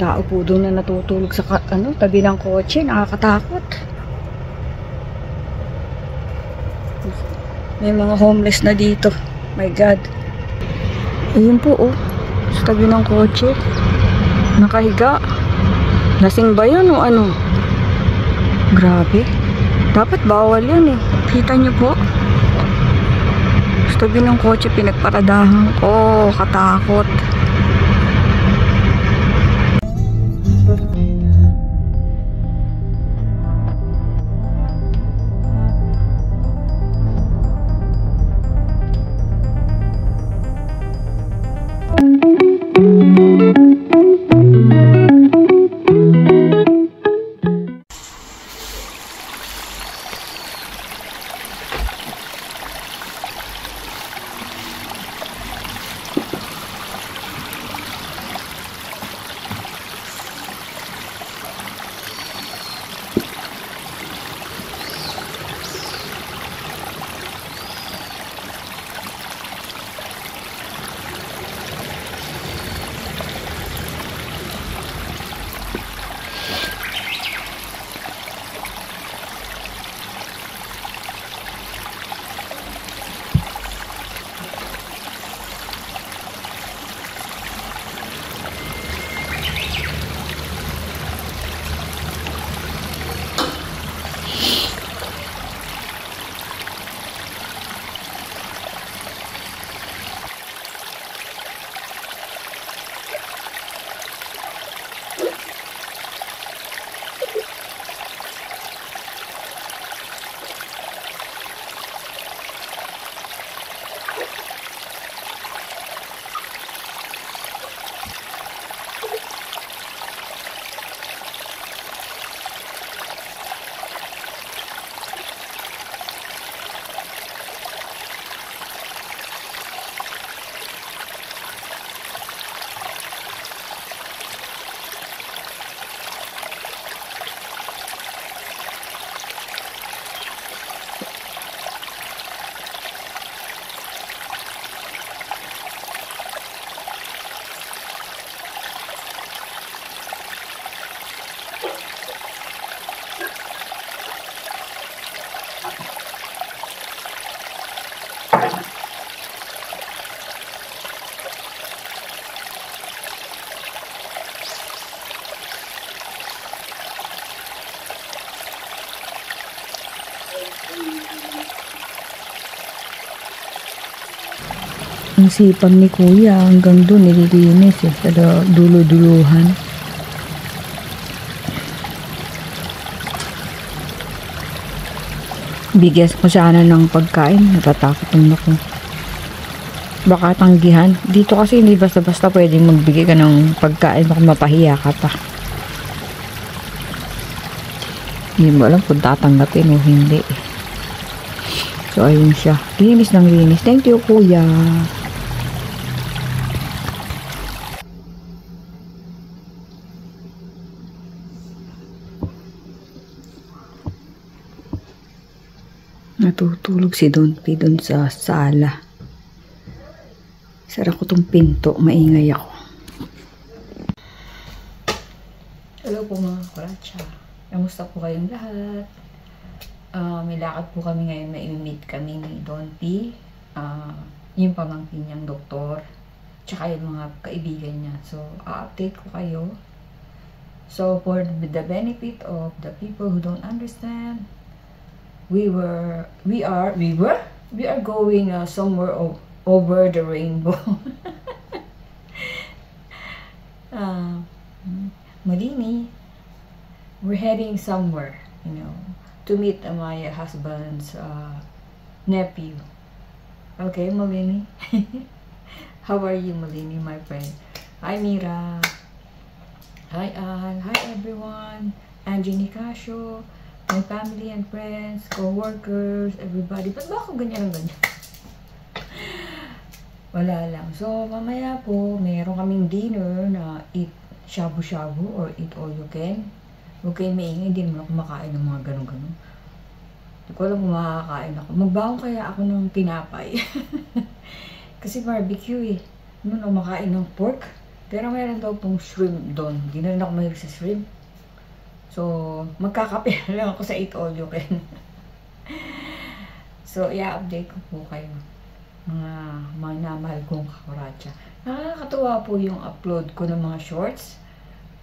Tao po doon na natutulog sa tabi ng kotse. Nakakatakot. May mga homeless na dito. My God. Ayun po, oh. Sa tabi ng kotse. Nakahiga. Lasing ba yun o ano? Grabe. Dapat bawal yan eh. Kita nyo po. Sa tabi ng kotse, pinagparadahan. Oh, katakot. Ang sipag ni Kuya, hanggang doon nililinis eh, sa dulo-duluhan. Bigyan ko sana ng pagkain, natatakot naman ako. Baka tanggihan. Dito kasi hindi basta-basta pwedeng magbigay ka ng pagkain, baka mapahiya ka pa. Hindi mo alam kung tatanggapin o hindi. So ayun siya. Linis ng linis. Thank you, Kuya. Natutulog si Donpi doon sa sala. Sara ko tong pinto. Maingay ako. Hello po mga kuracha. Kamusta po kayong lahat? May lakad po kami ngayon. May-meet kami ni Donpi. Yung pamangkin niyang doktor. Tsaka yung mga kaibigan niya. So, update ko kayo. So, for the benefit of the people who don't understand, we are going somewhere over the rainbow. Malini, we're heading somewhere, you know, to meet my husband's nephew. Okay, Malini? How are you, Malini, my friend? Hi, Mira. Hi, Ann. Hi, everyone. Angie Nicasio. My family and friends, co-workers, everybody. Ba't ba ako ganyan ang ganyan? Wala lang. So, mamaya po, mayroon kaming dinner na eat shabu-shabu or eat all you can. Huwag kayo maingay, hindi naman ako makain ng mga ganun-ganun. Hindi ko alam kung makakain ako. Magbaon kaya ako ng tinapay. Kasi barbecue eh. Ano, makain ng pork. Pero meron daw pong shrimp doon. Hindi na rin ako mahilig sa shrimp. So, magkakape lang ako sa Eat All You Can. So, i-update ko po kayo. Mga minamahal kong kakuracha. Nakakatuwa po yung upload ko ng mga shorts.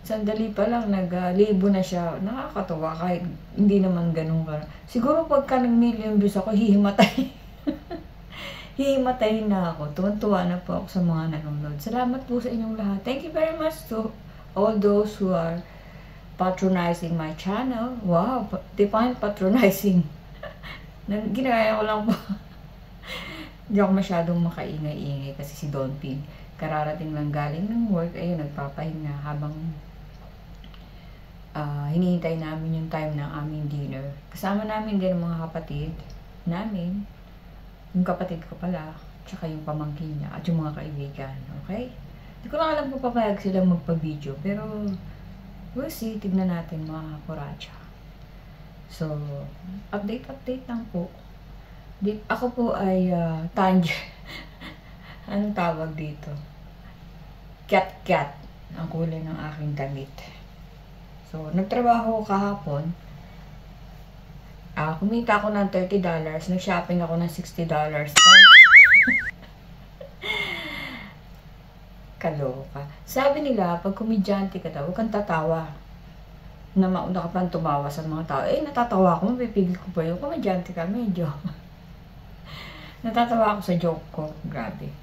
Sandali pa lang, nag-libo na siya. Nakakatuwa kahit hindi naman ganun ka. Siguro pagka nag-million views ako, hihimatay. Hihimatayin na ako. Tuwan-tuwa na po ako sa mga nanonood. Salamat po sa inyong lahat. Thank you very much to all those who are patronizing my channel. Wow, define patronizing. Ginagaya ko lang po. Hindi ako masyadong makaingay-ingay kasi si Don P. Kararating lang galing ng work. Ayun, nagpapahinga habang hinihintay namin yung time ng aming dinner. Kasama namin din mga kapatid namin. Yung kapatid ko pala, tsaka yung pamangkin niya, at yung mga kaibigan, okay? Hindi ko lang alam kung papayag sila magpa-video, pero we'll see, tignan natin mga kakuracha. So, update lang po. Ako po ay anong tawag dito? Cat ang kulay ng aking damit. So, nagtrabaho kahapon. Kumita ako ng $30. Nag-shopping ako ng $60. Kaloka. Sabi nila, pag komedyante ka daw, huwag kang tatawa. Na mauna ka pang tumawa sa mga tao. Natatawa ako. Mapipigil ko pa yung komedyante ka. Medyo. Natatawa ako sa joke ko. Grabe.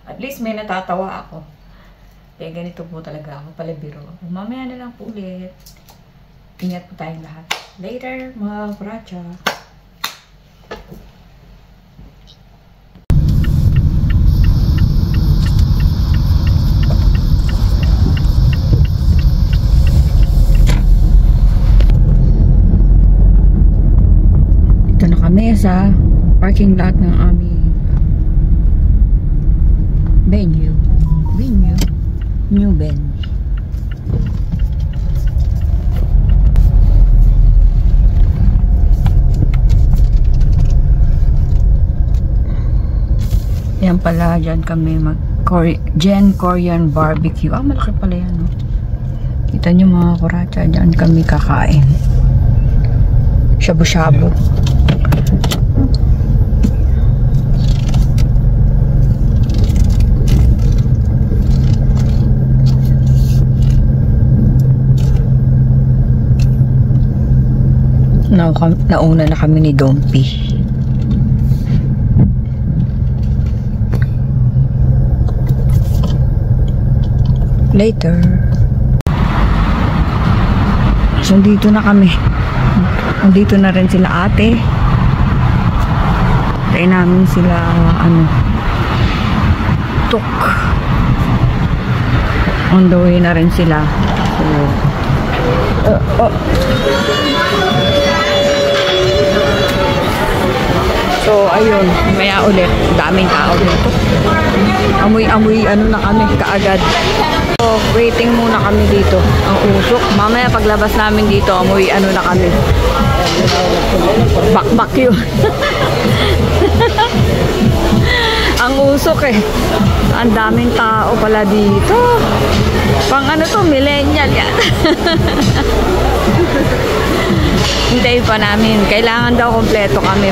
At least may natatawa ako. Kaya ganito po talaga ako. Palabiro. Mamaya na lang po ulit. Ingat po tayong lahat. Later, mga kuracha. Ito na kami sa parking lot ng aming venue. New venue. Yan pala, dyan kami Gen Korean barbecue. Malaki pala yan, no? Kita nyo mga kuracha, dyan kami kakain. Shabu-shabu. Nauna na kami ni Dompi. Later. So, dito na kami. Dito na rin sila ate. Tayo namin sila, tuk. On the way na rin sila. So, ayun. Maya ulit. Daming tao dito. Amoy na kami kaagad. So, waiting muna kami dito. Ang usok. Mamaya paglabas namin dito, amoy na kami. Bakbak yun. Ang usok eh. Ang daming tao pala dito. Pang to, millennial yan. Hintayin pa namin. Kailangan daw kompleto kami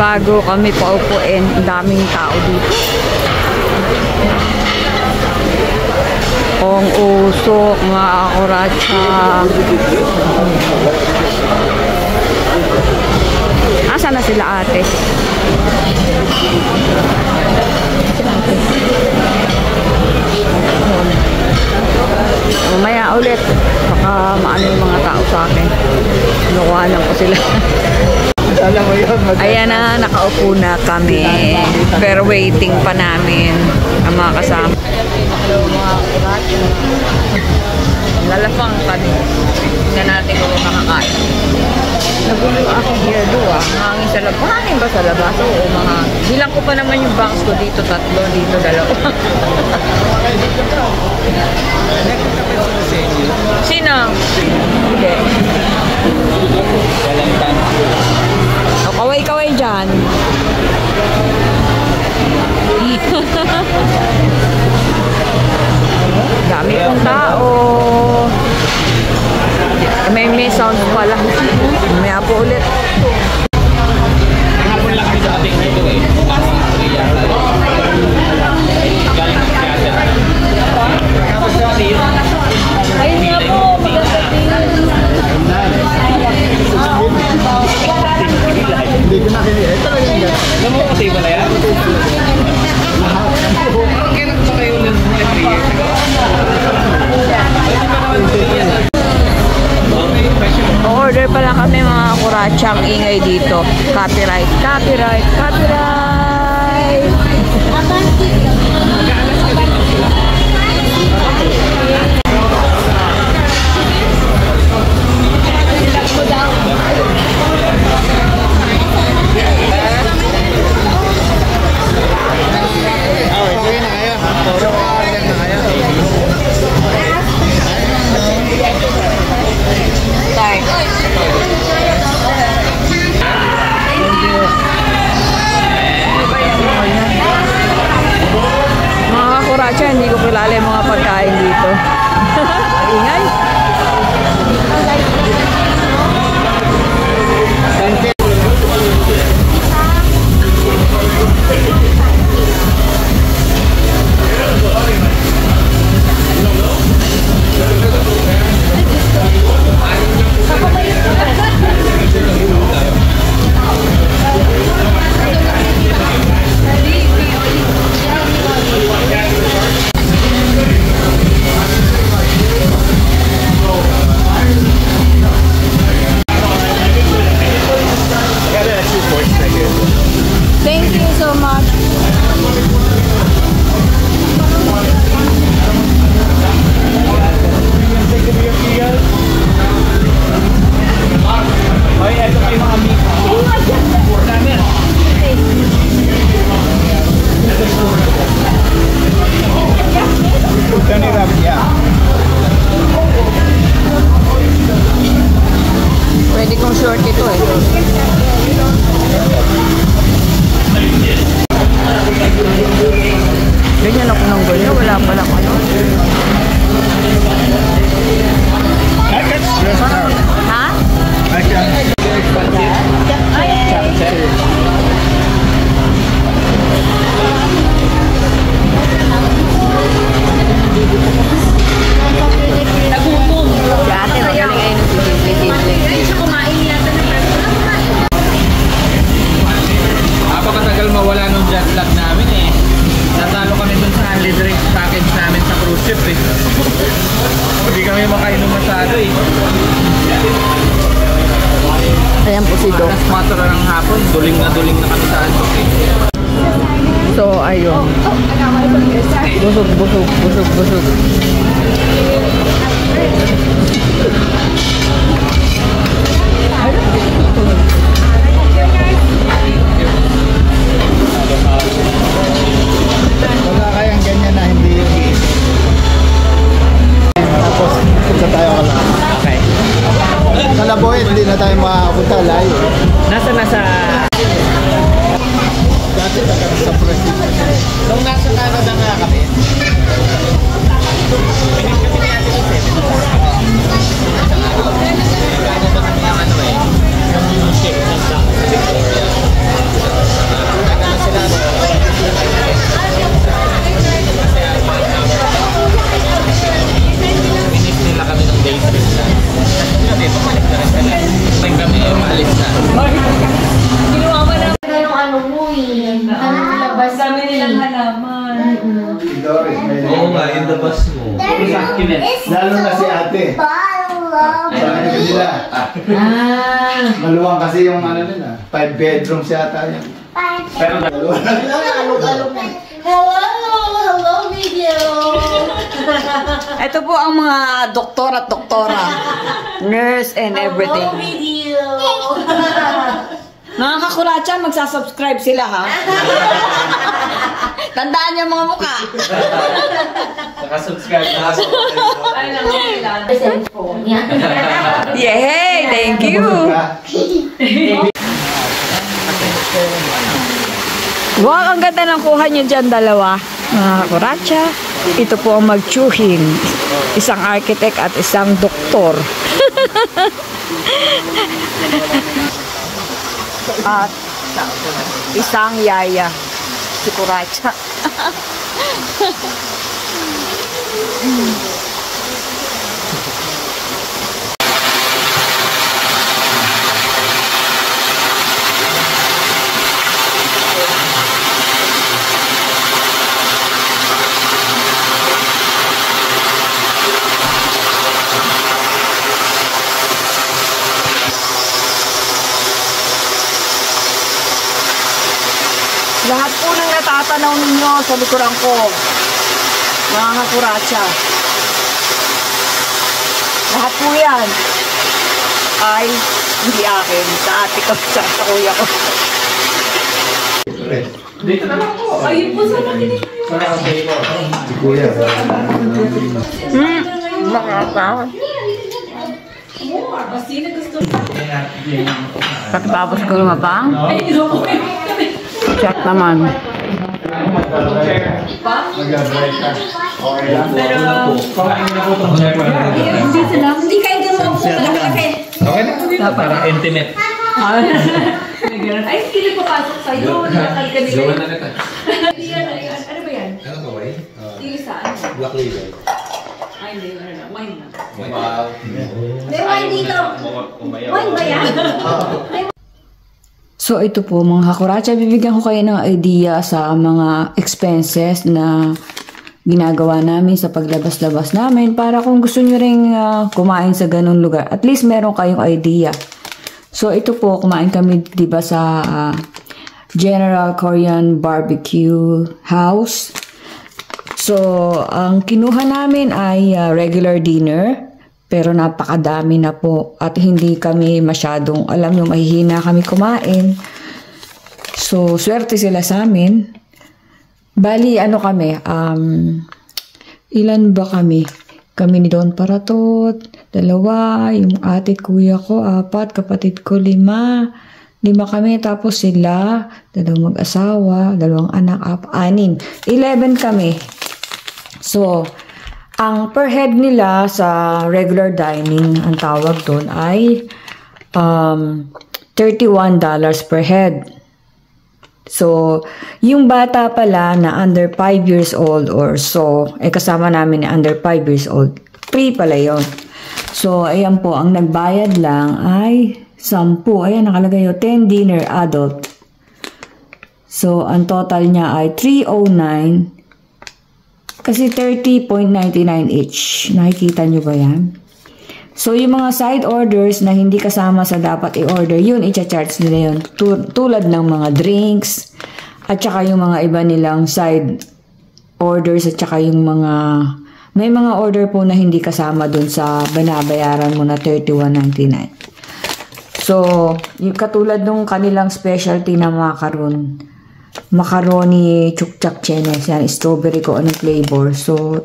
bago kami paupuin. Ang daming tao dito. Ang usok, mga kuracha. Asa na sila ate? Mamaya ulit. Baka maano yung mga tao sa akin. Nakuhanan ko sila. Ayan na, nakaupo na kami. Pero waiting pa namin ang mga kasama. Hello mga kuracha. Lalapang kami. Tingnan natin kung makakain. Nagulo yung aking hairdo Mahangin sa labas. Mahangin ba sa labas? Oo, bilang ko pa naman yung bangs ko dito. 3, dito 2. Sino? Hindi. O, kaway-kaway dyan. Dami pong tao. May sound pala. May po ulit. Hapon lang kami sa ating ito eh. Ayun nga po, Hindi ko nakinig. Ito lang yan. Namukutay ba na yan? Kailan ba kayo ng 3 years ago? order pala kami mga kuratsang ingay dito. Copyright, copyright, copyright. Hindi ko kilala yung mga pagkain dito. Ingay. Thank you so much. Ay, ito kayo mga amigo. Pwede kong short ito eh. Ganyan ako ng ganyan. Wala pala ko ano. Ha? Si ate, magaling ay Napakatagal mawala nung jet lag namin eh. Natalo kami dun sa only drink package namin sa cruise ship eh. Hindi kami makainom masyado eh. Ayan po si Dong. Alas 4 ng hapon, duling na kami sa antok eh. So, ayun. Busog, busog, busog, busog. Wala kayang ganyan na hindi yung tapos punta tayo ka lang. Okay. Sa Laboy, hindi na tayo makapunta live. Nasa Dati taga sa President. Nung nasa Canada nga kami, nila kami ng day trip na. Kasi pabalik na rin sila. May kami maalis na. Ginawa mo na. Yung ano mo eh. Labas Dami nilang halaman. Oo nga, yung labas mo. lalo na si ate. Sabi nila, maluwang kasi yung ano nila. 5 bedrooms yata yan. Pero Hello video. Ito po ang mga doktor at doktora. Nurse and everything. Hello video. Mga kakuratsa, magsasubscribe sila ha. Tandaan niyo mga mukha. Naka-subscribe na ako. Cellphone yan. Yay! Thank you! Wow, ang ganda ng kuha niyo dyan dalawa. Mga kakuratsa, ito po ang mag-chuhin. Isang architect at isang doktor. At isang yaya. Si Kuracha. Lahat po ng natatanaw ninyo sa likuran ko, mga Kuracha. Lahat po yan ay hindi akin, sa ate ko, sa kuya ko. Dito na lang po. Ayun po, sana kinig. Si Kuya. Makakakawin. Sino gusto? Pagkatapos ko lumabang, Ay, ino po. check naman. Mag-break ka. Okay lang. Hindi sila. Hindi kayo gano'n po. Kasi, Okay na. Parang intimate. ay, hindi papasok sa'yo. Nakakalikan Gawa na kita. Ano ba yan? Ano ka, Way? Yung isa, ano? Black label. Ay, hindi. Ano na? Wine na. Wow. May wine dito. Wine ba yan? So ito po mga Kuracha, bibigyan ko kayo ng idea sa mga expenses na ginagawa namin sa paglabas-labas namin para kung gusto nyo ring kumain sa ganun lugar. At least meron kayong idea. So ito po, kumain kami diba sa General Korean Barbecue House. So ang kinuha namin ay regular dinner. Pero napakadami na po at hindi kami masyadong, alam nyo, mahihina kami kumain. So, swerte sila sa amin. Bali, ano kami, ilan ba kami? Kami ni Don Paratot, 2, yung ate kuya ko, 4, kapatid ko 5. 5 kami, tapos sila, 2 mag-asawa, 2 anak, 6. 11 kami. So, ang per head nila sa regular dining, ang tawag doon ay $31 per head. So, yung bata pala na under 5 years old or so, kasama namin na under 5 years old, free pala yun. So, ayan po, ang nagbayad lang ay 10. Ayan, nakalagay yun, 10 dinner adult. So, ang total niya ay $309. Kasi 30.99 each. Nakikita nyo ba yan? So, yung mga side orders na hindi kasama sa dapat i-order, yun, i-charge nila yun. Tulad ng mga drinks, at saka yung mga iba nilang side orders, at saka yung mga, may mga order po na hindi kasama dun sa binabayaran mo na $31.99. So, yung katulad nung kanilang specialty na macaroni chukchak chenes, yan, strawberry ko anong flavor. So,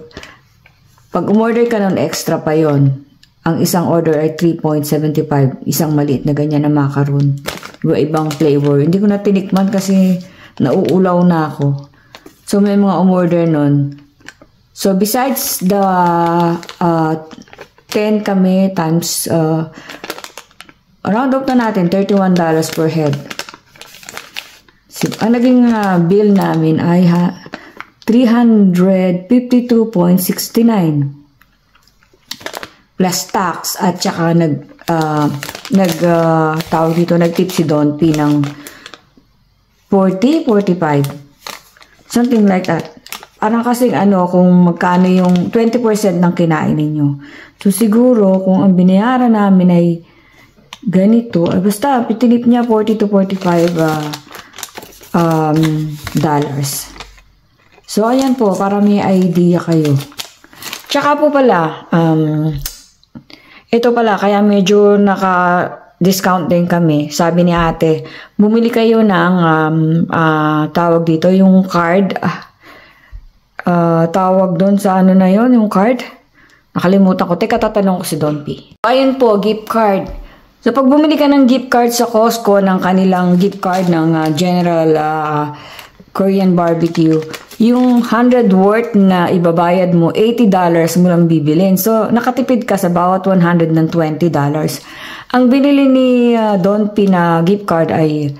pag umorder ka nun, extra pa yon. Ang isang order ay 3.75, isang maliit na ganyan na macaron. Ibang flavor. Hindi ko na tinikman kasi nauulaw na ako. So, may mga umorder nun. So, besides the 10 kami times, round up na natin, $31 per head. Ang naging bill namin ay 352.69 plus tax at saka tawag dito, nag-tip si Don P ng 40, 45 something like that. Parang kasing kung magkano yung 20% ng kinain ninyo. So siguro kung ang binayaran namin ay ganito, basta pitinip niya 40 to 45 dollars. So, ayan po, para may idea kayo. Tsaka po pala, ito pala, kaya medyo naka-discount din kami. Sabi ni ate, bumili kayo ng, tawag dito, yung card. Tawag doon sa ano na yon, yung card. Nakalimutan ko. Teka, tatanong ko si Don P. Ayun po, gift card. So, pag bumili ka ng gift card sa Costco, ng kanilang gift card ng General Korean Barbecue, yung 100 worth na ibabayad mo, $80 mo lang bibilin. So, nakatipid ka sa bawat 100 ng $20. Ang binili ni Don P na gift card ay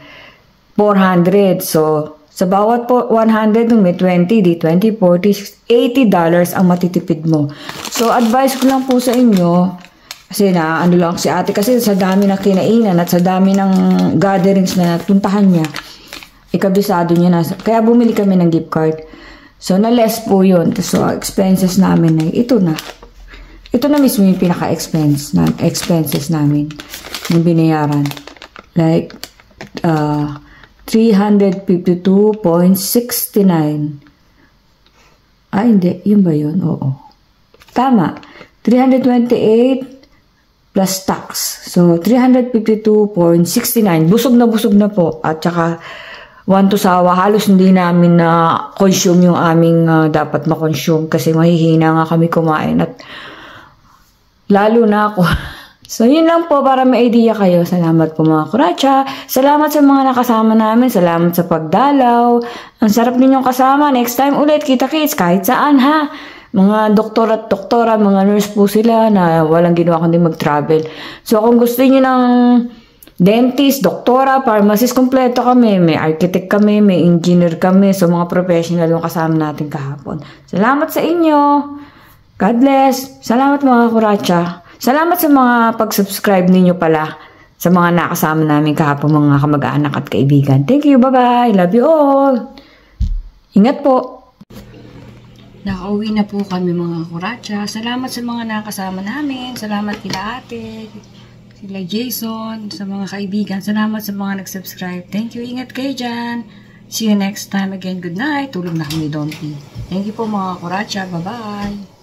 400. So, sa bawat 100 may 20, di 20, 40, $80 ang matitipid mo. So, advice ko lang po sa inyo, kasi ano lang si ate, kasi sa dami ng kinainan at sa dami ng gatherings na puntahan niya, ikabisado niya na. Kaya bumili kami ng gift card. So, na-less po yun. So, expenses namin ay ito na. Ito na mismo yung expenses namin yung binayaran. Like, 352.69. Ah, hindi. Yun ba yun? Oo. Tama. 328 plus tax. So, 352.69. Busog na po. At saka, 1 to sawa, halos hindi namin na consume yung aming dapat ma-consume kasi mahihina nga kami kumain at lalo na ako. So, yun lang po para may idea kayo. Salamat po mga kuracha. Salamat sa mga nakasama namin. Salamat sa pagdalaw. Ang sarap ninyong kasama. Next time ulit, kita-kits kahit saan ha. Mga doktor at doktora, mga nurse po sila na walang ginawa kundi mag-travel. So, kung gusto niyo ng dentist, doktora, pharmacist, kompleto kami. May architect kami, may engineer kami. So, mga professional yung kasama natin kahapon. Salamat sa inyo. God bless. Salamat mga kuracha. Salamat sa mga pag-subscribe ninyo pala sa mga nakasama namin kahapon, mga kamag-anak at kaibigan. Thank you. Bye-bye. Love you all. Ingat po. Nakauwi na po kami mga kuracha. Salamat sa mga nakasama namin. Salamat kila ate, sila Jason, sa mga kaibigan. Salamat sa mga nag-subscribe. Thank you. Ingat kayo dyan. See you next time again. Good night. Tulog na kami, Don P. Thank you po mga kuracha. Bye-bye.